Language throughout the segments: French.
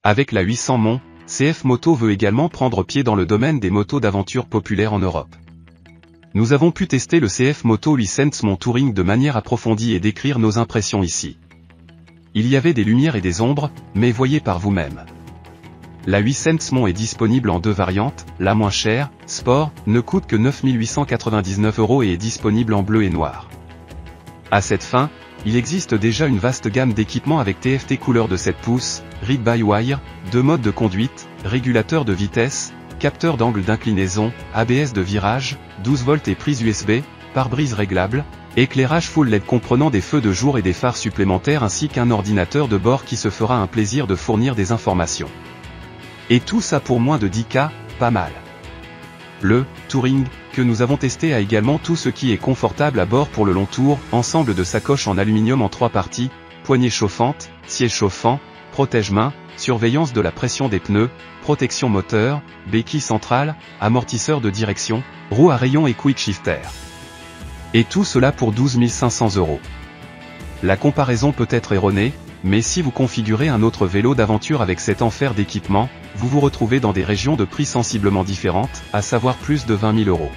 Avec la 800 Mon, CF Moto veut également prendre pied dans le domaine des motos d'aventure populaires en Europe. Nous avons pu tester le CF Moto License Mon Touring de manière approfondie et décrire nos impressions ici. Il y avait des lumières et des ombres, mais voyez par vous-même. La 800 Mon est disponible en deux variantes, la moins chère, Sport, ne coûte que 9 899 € et est disponible en bleu et noir. À cette fin, il existe déjà une vaste gamme d'équipements avec TFT couleur de 7 pouces, Read-by-Wire, 2 modes de conduite, régulateur de vitesse, capteur d'angle d'inclinaison, ABS de virage, 12 volts et prise USB, pare-brise réglable, éclairage full LED comprenant des feux de jour et des phares supplémentaires ainsi qu'un ordinateur de bord qui se fera un plaisir de fournir des informations. Et tout ça pour moins de 10K, pas mal. Le Touring que nous avons testé a également tout ce qui est confortable à bord pour le long tour, ensemble de sacoches en aluminium en 3 parties, poignées chauffantes, siège chauffant, protège-main, surveillance de la pression des pneus, protection moteur, béquille centrale, amortisseur de direction, roue à rayons et quick shifter. Et tout cela pour 12 500 €. La comparaison peut être erronée, mais si vous configurez un autre vélo d'aventure avec cet enfer d'équipement, vous vous retrouvez dans des régions de prix sensiblement différentes, à savoir plus de 20 000 €.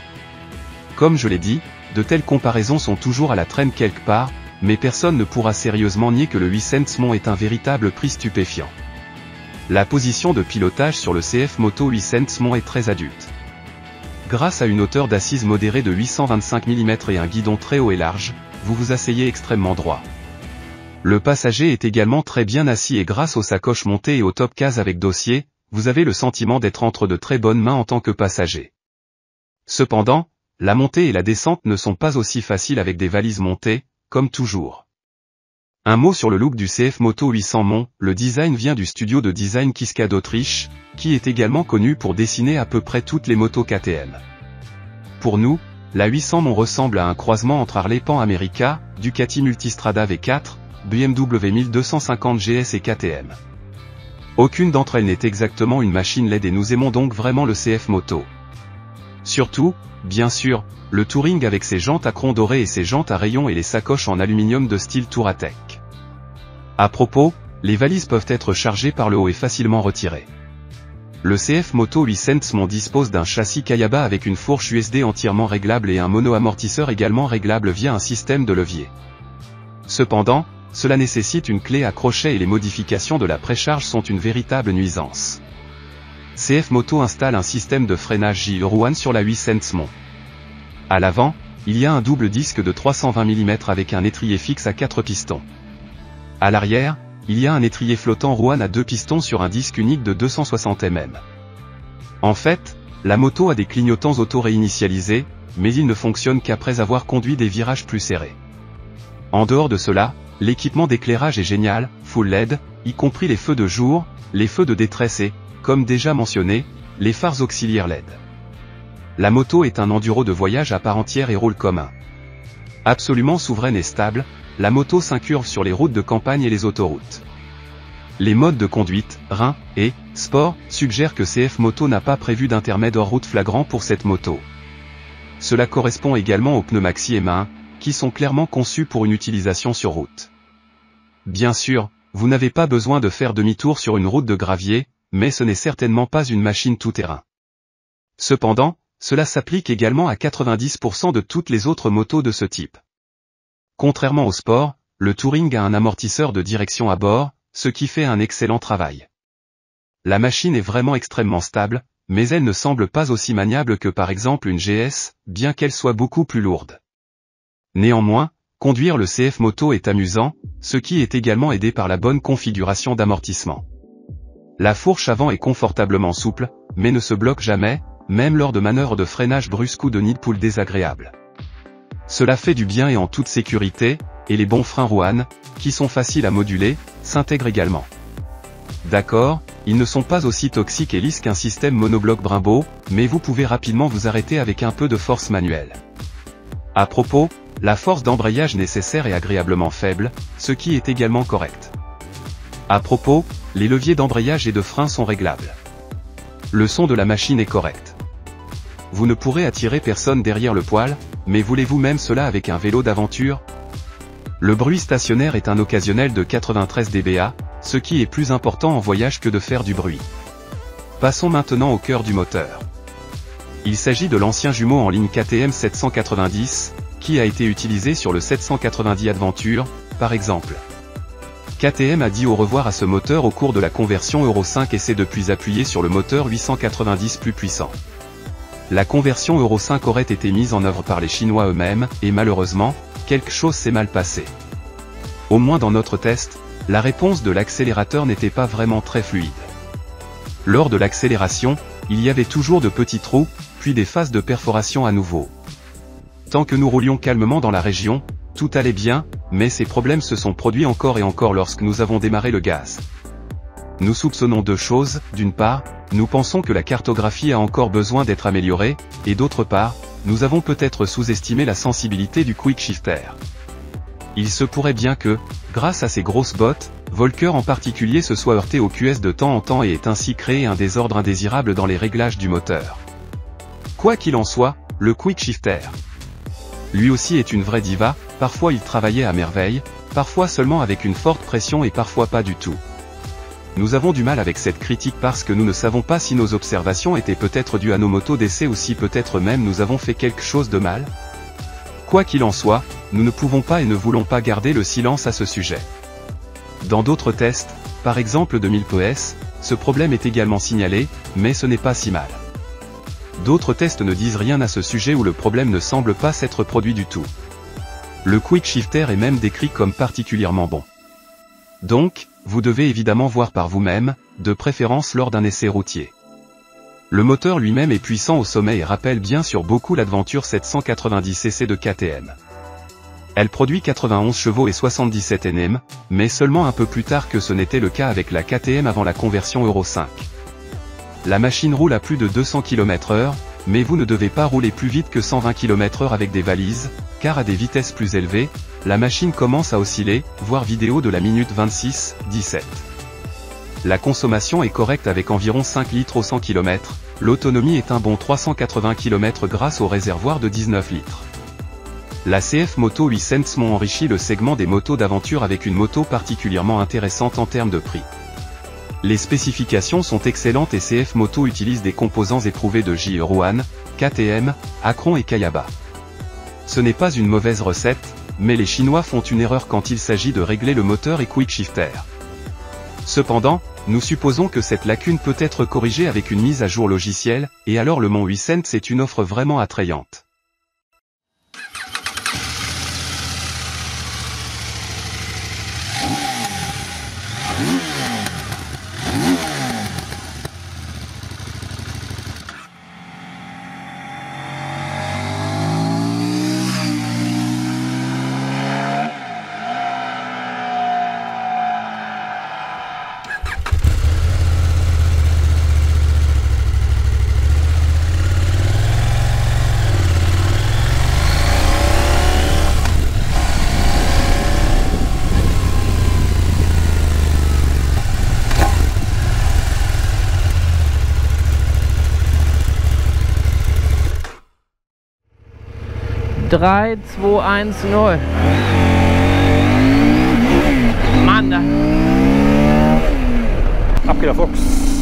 Comme je l'ai dit, de telles comparaisons sont toujours à la traîne quelque part, mais personne ne pourra sérieusement nier que le 800 Mon est un véritable prix stupéfiant. La position de pilotage sur le CF Moto 800 Mon est très adulte. Grâce à une hauteur d'assise modérée de 825 mm et un guidon très haut et large, vous vous asseyez extrêmement droit. Le passager est également très bien assis et grâce aux sacoches montées et aux top cases avec dossier, vous avez le sentiment d'être entre de très bonnes mains en tant que passager. Cependant, la montée et la descente ne sont pas aussi faciles avec des valises montées, comme toujours. Un mot sur le look du CF Moto 800 Mon, le design vient du studio de design Kiska d'Autriche, qui est également connu pour dessiner à peu près toutes les motos KTM. Pour nous, la 800 Mon ressemble à un croisement entre Harley Pan America, Ducati Multistrada V4, BMW 1250 GS et KTM. Aucune d'entre elles n'est exactement une machine LED et nous aimons donc vraiment le CF Moto. Surtout, bien sûr, le Touring avec ses jantes à chrome doré et ses jantes à rayons et les sacoches en aluminium de style Touratech. À propos, les valises peuvent être chargées par le haut et facilement retirées. Le CF Moto 800 Mon dispose d'un châssis Kayaba avec une fourche USB entièrement réglable et un mono-amortisseur également réglable via un système de levier. Cependant, cela nécessite une clé à crochet et les modifications de la précharge sont une véritable nuisance. CF Moto installe un système de freinage J-Rowan sur la 800 Mon. À l'avant, il y a un double disque de 320 mm avec un étrier fixe à 4 pistons. À l'arrière, il y a un étrier flottant Rowan à 2 pistons sur un disque unique de 260 mm. En fait, la moto a des clignotants auto-réinitialisés, mais ils ne fonctionnent qu'après avoir conduit des virages plus serrés. En dehors de cela, l'équipement d'éclairage est génial, full LED, y compris les feux de jour, les feux de détresse et, comme déjà mentionné, les phares auxiliaires LED. La moto est un enduro de voyage à part entière et roule comme un. Absolument souveraine et stable, la moto s'incurve sur les routes de campagne et les autoroutes. Les modes de conduite, Rhin et Sport, suggèrent que CF Moto n'a pas prévu d'intermède hors route flagrant pour cette moto. Cela correspond également aux pneus Maxi M1, qui sont clairement conçus pour une utilisation sur route. Bien sûr, vous n'avez pas besoin de faire demi-tour sur une route de gravier, mais ce n'est certainement pas une machine tout-terrain. Cependant, cela s'applique également à 90% de toutes les autres motos de ce type. Contrairement au Sport, le Touring a un amortisseur de direction à bord, ce qui fait un excellent travail. La machine est vraiment extrêmement stable, mais elle ne semble pas aussi maniable que par exemple une GS, bien qu'elle soit beaucoup plus lourde. Néanmoins, conduire le CF Moto est amusant, ce qui est également aidé par la bonne configuration d'amortissement. La fourche avant est confortablement souple, mais ne se bloque jamais, même lors de manœuvres de freinage brusque ou de nid de poule désagréables. Cela fait du bien et en toute sécurité, et les bons freins Ruan, qui sont faciles à moduler, s'intègrent également. D'accord, ils ne sont pas aussi toxiques et lisses qu'un système monobloc Brembo, mais vous pouvez rapidement vous arrêter avec un peu de force manuelle. À propos, la force d'embrayage nécessaire est agréablement faible, ce qui est également correct. À propos, les leviers d'embrayage et de frein sont réglables. Le son de la machine est correct. Vous ne pourrez attirer personne derrière le poil, mais voulez-vous même cela avec un vélo d'aventure? Le bruit stationnaire est un occasionnel de 93 dBA, ce qui est plus important en voyage que de faire du bruit. Passons maintenant au cœur du moteur. Il s'agit de l'ancien jumeau en ligne KTM 790, qui a été utilisé sur le 790 Adventure, par exemple. KTM a dit au revoir à ce moteur au cours de la conversion Euro 5 et s'est depuis appuyé sur le moteur 890 plus puissant. La conversion Euro 5 aurait été mise en œuvre par les Chinois eux-mêmes, et malheureusement, quelque chose s'est mal passé. Au moins dans notre test, la réponse de l'accélérateur n'était pas vraiment très fluide. Lors de l'accélération, il y avait toujours de petits trous, puis des phases de perforation à nouveau. Tant que nous roulions calmement dans la région, tout allait bien, mais ces problèmes se sont produits encore et encore lorsque nous avons démarré le gaz. Nous soupçonnons deux choses, d'une part, nous pensons que la cartographie a encore besoin d'être améliorée, et d'autre part, nous avons peut-être sous-estimé la sensibilité du quick shifter. Il se pourrait bien que, grâce à ces grosses bottes, Volker en particulier se soit heurté au QS de temps en temps et ait ainsi créé un désordre indésirable dans les réglages du moteur. Quoi qu'il en soit, le quick shifter, lui aussi est une vraie diva, parfois il travaillait à merveille, parfois seulement avec une forte pression et parfois pas du tout. Nous avons du mal avec cette critique parce que nous ne savons pas si nos observations étaient peut-être dues à nos motos d'essai ou si peut-être même nous avons fait quelque chose de mal. Quoi qu'il en soit, nous ne pouvons pas et ne voulons pas garder le silence à ce sujet. Dans d'autres tests, par exemple de 1000 PS, ce problème est également signalé, mais ce n'est pas si mal. D'autres tests ne disent rien à ce sujet où le problème ne semble pas s'être produit du tout. Le quick shifter est même décrit comme particulièrement bon. Donc, vous devez évidemment voir par vous-même, de préférence lors d'un essai routier. Le moteur lui-même est puissant au sommet et rappelle bien sûr beaucoup l'Adventure 790cc de KTM. Elle produit 91 chevaux et 77 Nm, mais seulement un peu plus tard que ce n'était le cas avec la KTM avant la conversion Euro 5. La machine roule à plus de 200 km/h, mais vous ne devez pas rouler plus vite que 120 km/h avec des valises, car à des vitesses plus élevées, la machine commence à osciller, voir vidéo de la minute 26-17. La consommation est correcte avec environ 5 litres au 100 km, l'autonomie est un bon 380 km grâce au réservoir de 19 litres. La CF Moto Licence m'ont enrichi le segment des motos d'aventure avec une moto particulièrement intéressante en termes de prix. Les spécifications sont excellentes et CF Moto utilise des composants éprouvés de JE Ruan, KTM, Acron et Kayaba. Ce n'est pas une mauvaise recette, mais les Chinois font une erreur quand il s'agit de régler le moteur et quick shifter. Cependant, nous supposons que cette lacune peut être corrigée avec une mise à jour logicielle, et alors le Mont Vicente c'est une offre vraiment attrayante. Drei, 2, 1, 0. Mann, da. Ab geht der Fuchs.